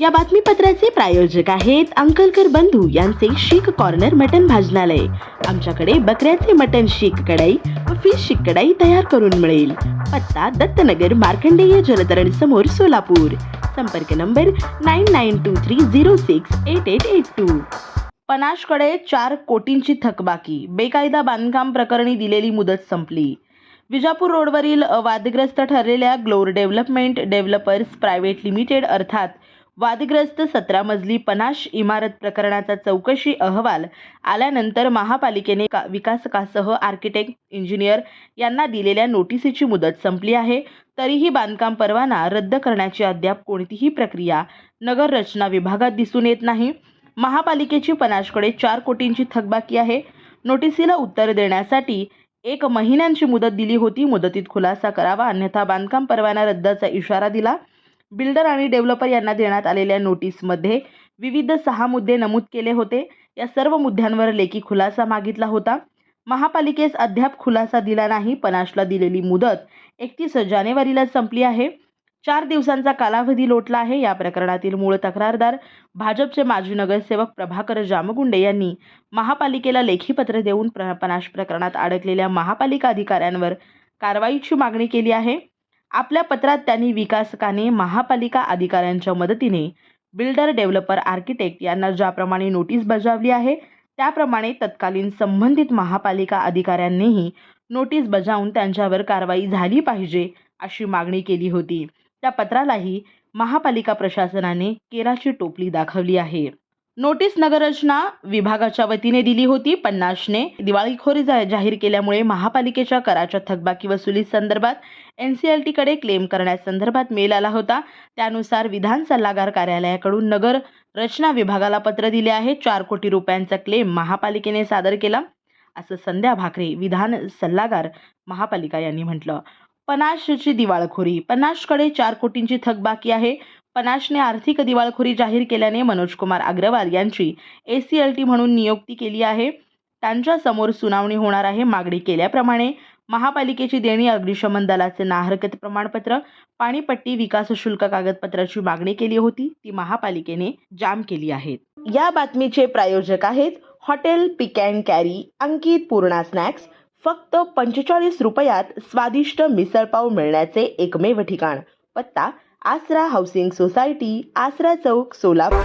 या बातमीपत्राचे प्रायोजक आहेत अंकलकर बंधू यांचे शीख कॉर्नर मटन भाजनालय। आमच्याकडे बकऱ्याचे मटन शीख कढई व फिश शीख कढई तयार करून मिळेल। पत्ता दत्तनगर मार्कंडेय जलतरण समोर सोलापूर। संपर्क नंबर 9923068882। पनाशकडे 4 कोटींची थकबाकी, बेकायदा बांधकाम प्रकरणी दिलेली मुदत संपली। विजापूर रोडवरील वादग्रस्त ठरलेल्या ग्लोर डेव्हलपमेंट डेव्हलपर्स प्रायव्हेट लिमिटेड अर्थात वादग्रस्त 17 मजली पनाश इमारत प्रकरणाचा चौकशी अहवाल आल्यानंतर महापालिकेने विकासकासह आर्किटेक्ट इंजिनियर यांना दिलेल्या नोटिसीची मुदत संपली आहे। तरीही बांधकाम परवाना रद्द करण्याची अद्याप कोणतीही प्रक्रिया नगर रचना विभागात दिसून येत नाही। महापालिकेची पनाशकडे 4 कोटींची थकबाकी आहे। नोटिसीला उत्तर देण्यासाठी 1 महिन्यांची मुदत दिली होती। मुदतीत खुलासा करावा अन्यथा बांधकाम परवाना रद्दचा इशारा दिला। बिल्डर आणि डेव्हलपर यांना देण्यात आलेल्या नोटीसमध्ये विविध 6 मुद्दे नमूद केले होते। या सर्व मुद्द्यांवर लेखी खुलासा मागितला होता। महापालिकेस अद्याप खुलासा दिला नाही। पनाशला दिलेली मुदत 31 जानेवारीला संपली आहे। 4 दिवसांचा कालावधी लोटला आहे। या प्रकरणातील मूळ तक्रारदार भाजपचे माजी नगरसेवक प्रभाकर जामगुंडे यांनी महापालिकेला लेखी पत्र देऊन पनाश प्रकरणात अडकलेल्या महापालिका अधिकाऱ्यांवर कारवाईची मागणी केली आहे। आपल्या पत्रात त्यांनी विकासकाने महापालिका अधिकाऱ्यांच्या मदतीने बिल्डर डेव्हलपर आर्किटेक्ट यांना ज्याप्रमाणे नोटीस बजावली आहे त्याप्रमाणे तत्कालीन संबंधित महापालिका अधिकाऱ्यांनीही नोटीस बजावून त्यांच्यावर कारवाई झाली पाहिजे अशी मागणी केली होती। त्या पत्रालाही महापालिका प्रशासनाने केराची टोपली दाखवली आहे। नोटीस नगररचना विभागाच्या वतीने दिली होती। पन्नाशने दिवाळखोरी जाहीर केल्यामुळे महापालिकेच्या कराच्या थकबाकी वसुली संदर्भात NCLT कडे क्लेम करण्यासंदर्भात मेल आला होता। त्यानुसार विधान सल्लागार कार्यालयाकडून नगर रचना विभागाला पत्र दिले आहे। 4 कोटी रुपयांचा क्लेम महापालिकेने सादर केला असं संध्या भाकरे विधान सल्लागार महापालिका यांनी म्हटलं। पनाशची दिवाळखोरी, पनाशकडे 4 कोटींची थकबाकी आहे। पनाशने आर्थिक दिवाळखोरी जाहीर केल्याने मनोज कुमार अग्रवाल यांची ACLT म्हणून नियुक्ती केली आहे। त्यांच्या समोर सुनावणी होणार आहे। मागणी केल्याप्रमाणे महापालिकेची देणी, अग्निशमन दलाचे नाहरकत प्रमाणपत्र, पाणीपट्टी, विकास शुल्क कागदपत्राची मागणी केली होती ती महापालिकेने जाम केली आहे। या बातमीचे प्रायोजक आहेत hotel pick and carry Ankit Purna snacks. फक्त 45 रुपयात स्वादिष्ट मिसळपाव मिळण्याचे एकमेव ठिकाण। पत्ता आसरा हाऊसिंग सोसायटी, आसरा चौक, सोलापूर।